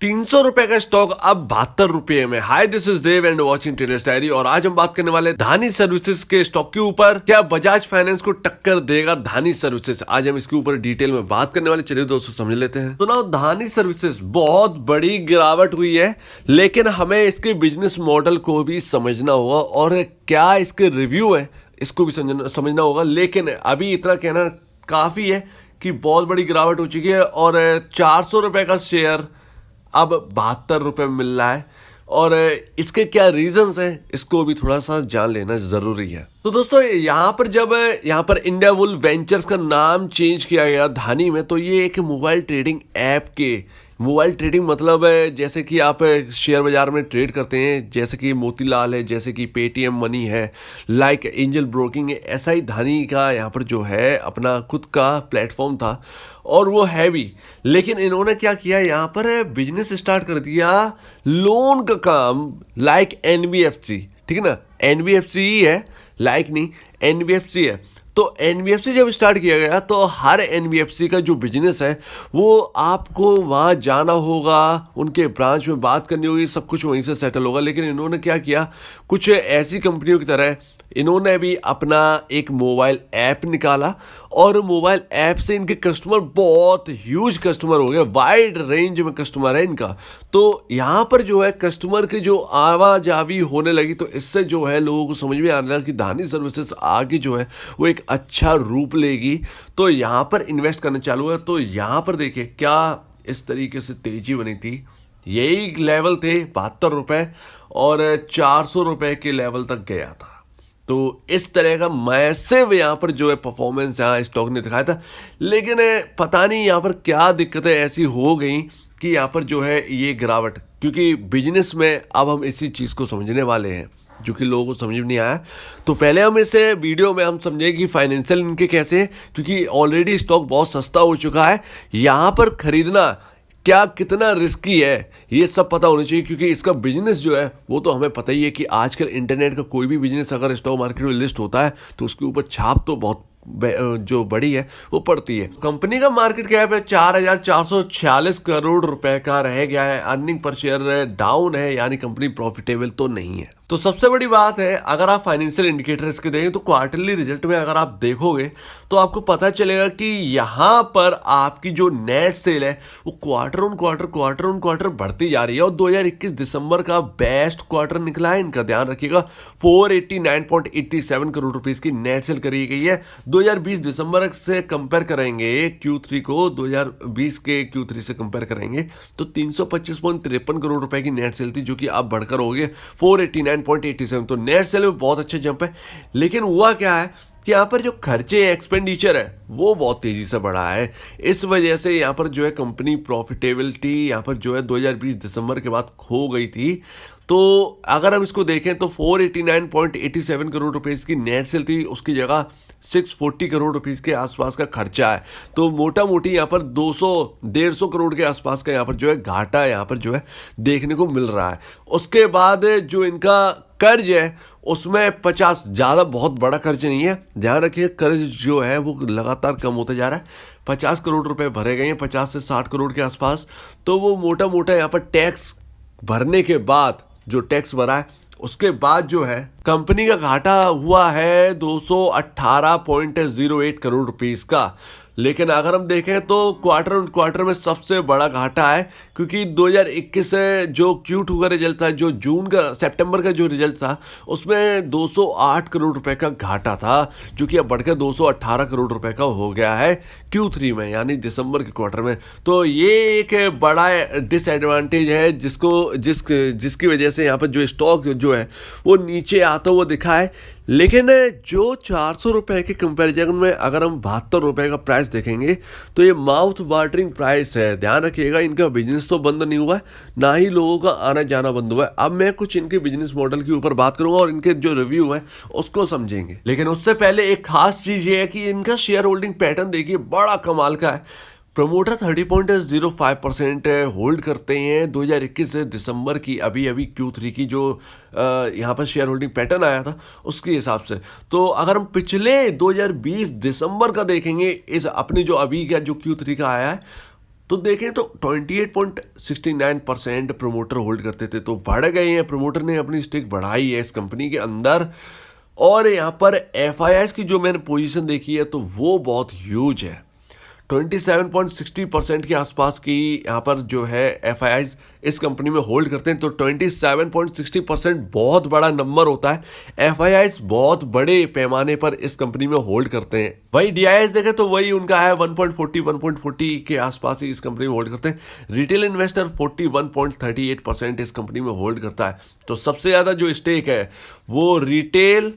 ₹300 का स्टॉक अब ₹72 में। Hi, this is Dev and watching traders diary. और आज हम बात करने वाले धानी सर्विसेज के स्टॉक के ऊपर। क्या बजाज फाइनेंस को टक्कर देगा धानी सर्विसेज? आज हम इसके ऊपर डिटेल में बात करने वाले। चलिए दोस्तों समझ लेते हैं। तो ना, धानी सर्विसेज बहुत बड़ी गिरावट हुई है, लेकिन हमें इसके बिजनेस मॉडल को भी समझना होगा और क्या इसके रिव्यू है इसको भी समझना होगा। लेकिन अभी इतना कहना काफी है कि बहुत बड़ी गिरावट हो चुकी है और ₹400 का शेयर अब ₹72 में मिल रहा है। और इसके क्या रीजंस हैं इसको भी थोड़ा सा जान लेना जरूरी है। तो दोस्तों, यहाँ पर इंडिया वुल वेंचर्स का नाम चेंज किया गया धानी में, तो ये एक मोबाइल ट्रेडिंग ऐप के मोबाइल ट्रेडिंग मतलब है जैसे कि आप शेयर बाजार में ट्रेड करते हैं, जैसे कि मोतीलाल है, जैसे कि पेटीएम मनी है, लाइक एंजल ब्रोकिंग है। ऐसा ही धानी का यहाँ पर जो है अपना खुद का प्लेटफॉर्म था और वो है भी। लेकिन इन्होंने क्या किया, यहाँ पर बिजनेस स्टार्ट कर दिया लोन का काम, लाइक एनबीएफसी। ठीक है ना, एनबीएफसी ही है, लाइक नहीं, एनबीएफसी है। तो एनबीएफसी जब स्टार्ट किया गया तो हर एनबीएफसी का जो बिजनेस है वो आपको वहाँ जाना होगा, उनके ब्रांच में बात करनी होगी, सब कुछ वहीं से सेटल होगा। लेकिन इन्होंने क्या किया, कुछ ऐसी कंपनियों की तरह इन्होंने भी अपना एक मोबाइल ऐप निकाला और मोबाइल ऐप से इनके कस्टमर बहुत ह्यूज कस्टमर हो गए, वाइड रेंज में कस्टमर है इनका। तो यहाँ पर जो है कस्टमर की जो आवाजावी होने लगी, तो इससे जो है लोगों को समझ में आने लगा कि धानी सर्विसेज आगे जो है वो एक अच्छा रूप लेगी। तो यहाँ पर इन्वेस्ट करना चालू है। तो यहाँ पर देखिए क्या इस तरीके से तेजी बनी थी। यही लेवल थे ₹72 और ₹400 के लेवल तक गया था। तो इस तरह का मैसिव यहाँ पर जो है परफॉर्मेंस यहाँ स्टॉक ने दिखाया था। लेकिन पता नहीं यहाँ पर क्या दिक्कतें ऐसी हो गई कि यहाँ पर जो है ये गिरावट, क्योंकि बिजनेस में अब हम इसी चीज़ को समझने वाले हैं जो कि लोगों को समझ में नहीं आया। तो पहले हम इसे वीडियो में हम समझें कि फाइनेंशियल इनके कैसे हैं, क्योंकि ऑलरेडी स्टॉक बहुत सस्ता हो चुका है। यहाँ पर खरीदना क्या कितना रिस्की है ये सब पता होना चाहिए, क्योंकि इसका बिजनेस जो है वो तो हमें पता ही है कि आजकल इंटरनेट का कोई भी बिजनेस अगर स्टॉक मार्केट में लिस्ट होता है तो उसके ऊपर छाप तो बहुत जो बड़ी है वो पड़ती है। कंपनी का मार्केट कैप है ₹4,446 का रह गया है। अर्निंग पर शेयर डाउन है, यानी कंपनी प्रॉफिटेबल तो नहीं है। तो सबसे बड़ी बात है, अगर आप फाइनेंशियल इंडिकेटर इसके देखें तो क्वार्टरली रिजल्ट में अगर आप देखोगे तो आपको पता चलेगा कि यहाँ पर आपकी जो नेट सेल है वो क्वार्टर ऑन क्वार्टर बढ़ती जा रही है। और 2021 दिसंबर का बेस्ट क्वार्टर निकला है इनका, ध्यान रखिएगा। 489.87 करोड़ रुपीस की नेट सेल करी गई है। 2020 दिसंबर से कंपेयर करेंगे Q3 को, 2020 के Q3 से कंपेयर करेंगे तो 325.53 करोड़ रुपए की नेट सेल थी, जो कि अब बढ़कर हो गई 489.87। तो नेट सेल में बहुत अच्छे जंप है। लेकिन हुआ क्या है कि यहाँ पर जो खर्चे एक्सपेंडिचर है वो बहुत तेजी से बढ़ा है। इस वजह से यहाँ पर जो है कंपनी प्रॉफिटेबिलिटी यहाँ पर जो है 2020 दिसंबर के बाद खो गई थी। तो अगर हम इसको देखें तो 489.87 करोड़ रुपीस की नेट सेल थी, उसकी जगह 640 करोड़ रुपीस के आसपास का खर्चा है। तो मोटा मोटी यहाँ पर 200-150 करोड़ के आसपास का यहाँ पर जो है घाटा यहाँ पर जो है देखने को मिल रहा है। उसके बाद जो इनका कर्ज है उसमें 50, ज़्यादा बहुत बड़ा कर्ज नहीं है, ध्यान रखिए। कर्ज जो है वो लगातार कम होता जा रहा है। 50 करोड़ रुपए भरे गए हैं, 50 से 60 करोड़ के आसपास। तो वो मोटा मोटा यहाँ पर टैक्स भरने के बाद जो टैक्स भरा है उसके बाद जो है कंपनी का घाटा हुआ है 218.08 करोड़ रुपीस का। लेकिन अगर हम देखें तो क्वार्टर में सबसे बड़ा घाटा है, क्योंकि 2021 से जो Q2 का रिजल्ट था, जो सितंबर का जो रिजल्ट था उसमें 208 करोड़ रुपए का घाटा था, जो कि अब बढ़कर 218 करोड़ रुपए का हो गया है Q3 में, यानी दिसंबर के क्वार्टर में। तो ये एक बड़ा डिसएडवांटेज है जिसकी वजह से यहाँ पर जो स्टॉक जो है वो नीचे आता हुआ दिखा है। लेकिन जो ₹400 के कंपैरिजन में अगर हम ₹72 का प्राइस देखेंगे तो ये माउथ वाटरिंग प्राइस है। ध्यान रखिएगा, इनका बिजनेस तो बंद नहीं हुआ है, ना ही लोगों का आना जाना बंद हुआ है। अब मैं कुछ इनके बिजनेस मॉडल के ऊपर बात करूंगा और इनके जो रिव्यू है उसको समझेंगे। लेकिन उससे पहले एक खास चीज ये है कि इनका शेयर होल्डिंग पैटर्न देखिए, बड़ा कमाल का है। प्रमोटर 30.05% होल्ड करते हैं 2021 दिसंबर की अभी Q3 की जो यहाँ पर शेयर होल्डिंग पैटर्न आया था उसके हिसाब से। तो अगर हम पिछले 2020 दिसंबर का देखेंगे, इस अपनी जो अभी का जो Q3 का आया है तो देखें तो 28.69% प्रमोटर होल्ड करते थे, तो बढ़ गए हैं, प्रमोटर ने अपनी स्टेक बढ़ाई है इस कंपनी के अंदर। और यहाँ पर एफआईआईज की जो मैंने पोजीशन देखी है तो वो बहुत ह्यूज है, 27.60% के आसपास की यहाँ पर जो है एफआईआईज इस कंपनी में होल्ड करते हैं। तो 27.60% बहुत बड़ा नंबर होता है, एफआईआईज बहुत बड़े पैमाने पर इस कंपनी में होल्ड करते हैं। वही डीआईएस देखें तो वही उनका है 1.40 के आसपास ही इस कंपनी में होल्ड करते हैं। रिटेल इन्वेस्टर 41.38% इस कंपनी में होल्ड करता है। तो सबसे ज़्यादा जो स्टेक है वो रिटेल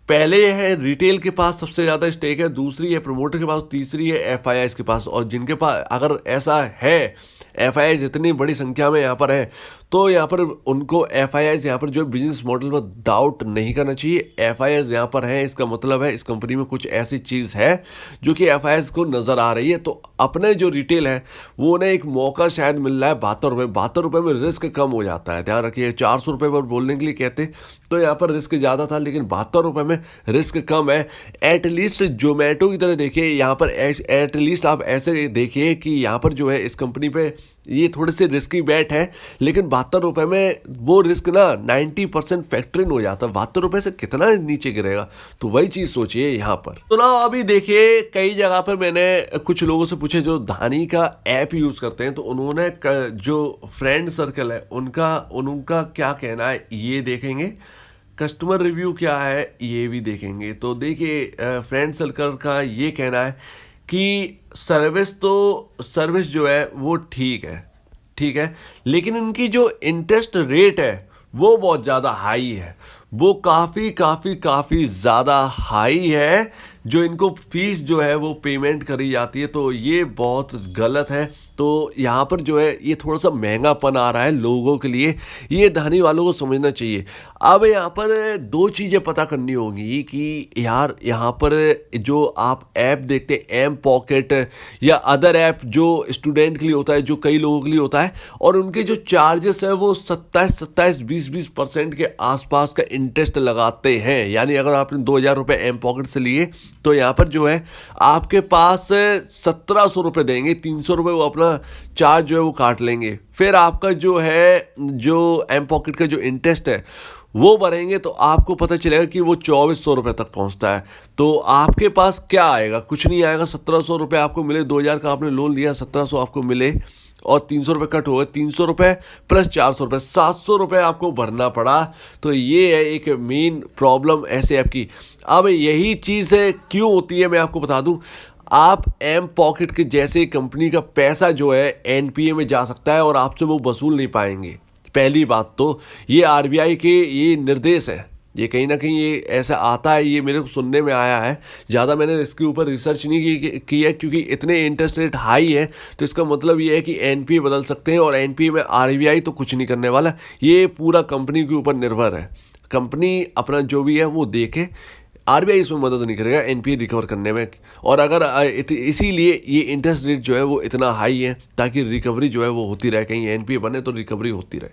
पहले है, रिटेल के पास सबसे ज़्यादा स्टेक है, दूसरी है प्रमोटर के पास, तीसरी है एफआईआईज के पास। और जिनके पास अगर ऐसा है, एफआईआईज इतनी बड़ी संख्या में यहाँ पर है, तो यहाँ पर उनको एफआईआईज यहाँ पर जो बिजनेस मॉडल में डाउट नहीं करना चाहिए। एफआईआईज यहाँ पर है, इसका मतलब है इस कंपनी में कुछ ऐसी चीज़ है जो कि एफआईआईज को नज़र आ रही है। तो अपने जो रिटेल है वो उन्हें एक मौका शायद मिल रहा है। 72 रुपये में रिस्क कम हो जाता है, ध्यान रखिए। 400 रुपये पर बोलने के लिए कहते तो यहाँ पर रिस्क ज़्यादा था, लेकिन 72 रुपये में रिस्क कम है। एटलीस्ट जोमेटो की तरह देखिए, यहाँ पर एटलीस्ट आप ऐसे देखिए कि यहाँ पर जो है इस कंपनी पे ये थोड़े से रिस्की बैट है, लेकिन 72 रुपये में वो रिस्क ना 90% फैक्टर इन हो जाता है। 72 रुपये से कितना नीचे गिरेगा, तो वही चीज़ सोचिए यहाँ पर। तो ना अभी देखिए कई जगह पर मैंने कुछ लोगों से पूछे जो धानी का ऐप यूज़ करते हैं, तो उन्होंने जो फ्रेंड सर्कल है उनका क्या कहना है ये देखेंगे, कस्टमर रिव्यू क्या है ये भी देखेंगे। तो देखिए फ्रेंड सर्कल का ये कहना है कि सर्विस जो है वो ठीक है, लेकिन इनकी जो इंटरेस्ट रेट है वो बहुत ज़्यादा हाई है, वो काफ़ी ज़्यादा हाई है, जो इनको फीस जो है वो पेमेंट करी जाती है। तो ये बहुत गलत है। तो यहाँ पर जो है ये थोड़ा सा महंगापन आ रहा है लोगों के लिए, ये धानी वालों को समझना चाहिए। अब यहाँ पर दो चीज़ें पता करनी होंगी कि यार यहाँ पर जो आप ऐप देखते हैं एम पॉकेट या अदर ऐप जो स्टूडेंट के लिए होता है, जो कई लोगों के लिए होता है, और उनके जो चार्जेस है वो 27-20% के आसपास का इंटरेस्ट लगाते हैं। यानी अगर आपने 2000 रुपये एम पॉकेट से लिए तो यहाँ पर जो है आपके पास 1700 रुपये देंगे, 300 रुपये वो अपना चार्ज जो है वो काट लेंगे। फिर आपका जो है जो एम पॉकेट का जो इंटरेस्ट है वो भरेंगे तो आपको पता चलेगा कि वो 2400 रुपये तक पहुंचता है। तो आपके पास क्या आएगा, कुछ नहीं आएगा। 1700 रुपये आपको मिले, 2000 का आपने लोन लिया, 1700 आपको मिले और 300 रुपये कट हो गए, 300 रुपये प्लस 400 रुपये, 700 रुपये आपको भरना पड़ा। तो ये है एक मेन प्रॉब्लम ऐसे ऐप की। अब यही चीज़ क्यों होती है मैं आपको बता दूं। आप एम पॉकेट के जैसे कंपनी का पैसा जो है एनपीए में जा सकता है और आपसे वो वसूल नहीं पाएंगे। पहली बात तो ये आरबीआई के ये निर्देश है, ये कहीं ना कहीं ये ऐसा आता है, ये मेरे को सुनने में आया है। ज़्यादा मैंने इसके ऊपर रिसर्च नहीं की है क्योंकि इतने इंटरेस्ट रेट हाई है। तो इसका मतलब ये है कि एनपीए बदल सकते हैं और एनपीए में आरबीआई तो कुछ नहीं करने वाला, ये पूरा कंपनी के ऊपर निर्भर है। कंपनी अपना जो भी है वो देखे, आरबीआई इसमें मदद नहीं करेगा एनपीए रिकवर करने में। और अगर इसीलिए ये इंटरेस्ट रेट जो है वो इतना हाई है ताकि रिकवरी जो है वो होती रहे, कहीं एनपीए बने तो रिकवरी होती रहे,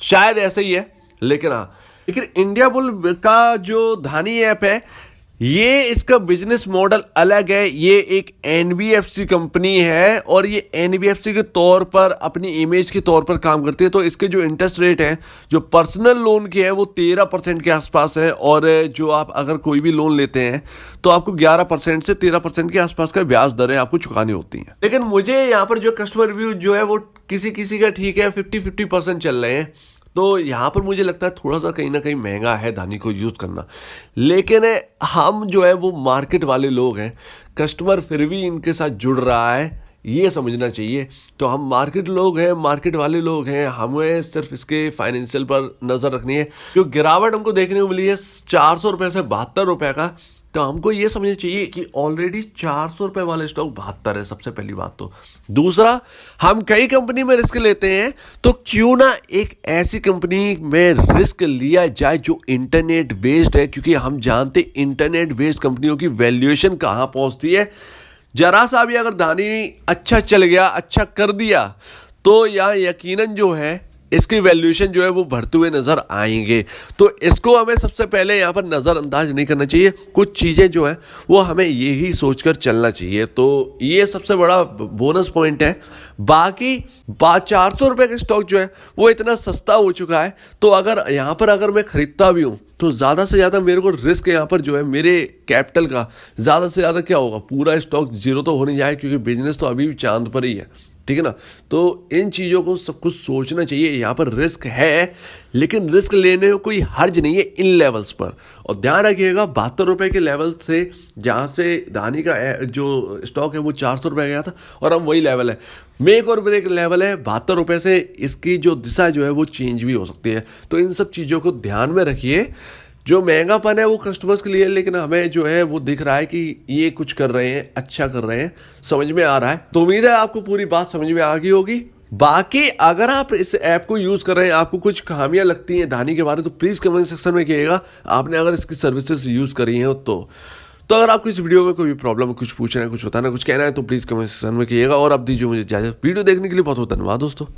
शायद ऐसा ही है। लेकिन इंडिया बुल का जो धानी ऐप है ये इसका बिजनेस मॉडल अलग है। ये एक एनबीएफसी कंपनी है और ये एनबीएफसी के तौर पर अपनी इमेज के तौर पर काम करती है। तो इसके जो इंटरेस्ट रेट है जो पर्सनल लोन के है वो 13% के आसपास है, और जो आप अगर कोई भी लोन लेते हैं तो आपको 11% से 13% के आसपास का ब्याज दरें आपको चुकानी होती हैं। लेकिन मुझे यहाँ पर जो कस्टमर रिव्यू जो है वो किसी का ठीक है, 50-50% चल रहे हैं। तो यहाँ पर मुझे लगता है थोड़ा सा कहीं ना कहीं महंगा है धानी को यूज़ करना। लेकिन हम जो है वो मार्केट वाले लोग हैं, कस्टमर फिर भी इनके साथ जुड़ रहा है, ये समझना चाहिए। तो हम मार्केट लोग हैं, मार्केट वाले लोग हैं, हमें सिर्फ इसके फाइनेंशियल पर नज़र रखनी है। जो गिरावट हमको देखने को मिली है 400 रुपये से 72 रुपये का, तो हमको ये समझना चाहिए कि ऑलरेडी 400 रुपये वाला स्टॉक 72 है, सबसे पहली बात तो। दूसरा, हम कई कंपनी में रिस्क लेते हैं, तो क्यों ना एक ऐसी कंपनी में रिस्क लिया जाए जो इंटरनेट बेस्ड है, क्योंकि हम जानते इंटरनेट बेस्ड कंपनियों की वैल्यूएशन कहाँ पहुँचती है। जरा सा भी अगर धानी अच्छा चल गया, अच्छा कर दिया, तो यहाँ यकीनन जो है इसकी वैल्यूएशन जो है वो बढ़ते हुए नजर आएंगे। तो इसको हमें सबसे पहले यहाँ पर नज़रअंदाज नहीं करना चाहिए। कुछ चीज़ें जो है वो हमें यही सोचकर चलना चाहिए। तो ये सबसे बड़ा बोनस पॉइंट है। बाकी 400 रुपये का स्टॉक जो है वो इतना सस्ता हो चुका है, तो अगर यहाँ पर अगर मैं खरीदता भी हूँ तो ज़्यादा से ज़्यादा मेरे को रिस्क यहाँ पर जो है मेरे कैपिटल का ज़्यादा से ज़्यादा क्या होगा, पूरा स्टॉक जीरो तो हो नहीं जाए, क्योंकि बिजनेस तो अभी भी चांद पर ही है, ठीक है ना। तो इन चीज़ों को सब कुछ सोचना चाहिए। यहाँ पर रिस्क है, लेकिन रिस्क लेने में कोई हर्ज नहीं है इन लेवल्स पर। और ध्यान रखिएगा 72 रुपये के लेवल से, जहाँ से धानी का जो स्टॉक है वो 400 रुपये गया था, और अब वही लेवल है, मेक और ब्रेक लेवल है। 72 रुपये से इसकी जो दिशा जो है वो चेंज भी हो सकती है। तो इन सब चीज़ों को ध्यान में रखिए। जो महंगापन है वो कस्टमर्स के लिए, लेकिन हमें जो है वो दिख रहा है कि ये कुछ कर रहे हैं, अच्छा कर रहे हैं, समझ में आ रहा है। तो उम्मीद है आपको पूरी बात समझ में आ गई होगी। बाकी अगर आप इस ऐप को यूज़ कर रहे हैं, आपको कुछ खामियां लगती हैं धानी के बारे में, तो प्लीज़ कमेंट सेक्शन में कहिएगा आपने अगर इसकी सर्विसेज यूज़ करी हैं तो अगर आपको इस वीडियो में कोई भी प्रॉब्लम है, कुछ पूछना है, कुछ बताना है, कुछ कहना है, तो प्लीज़ कमेंट सेक्शन में कहिएगा। और अब दीजिए मुझे इजाज़त। वीडियो देखने के लिए बहुत बहुत धन्यवाद दोस्तों।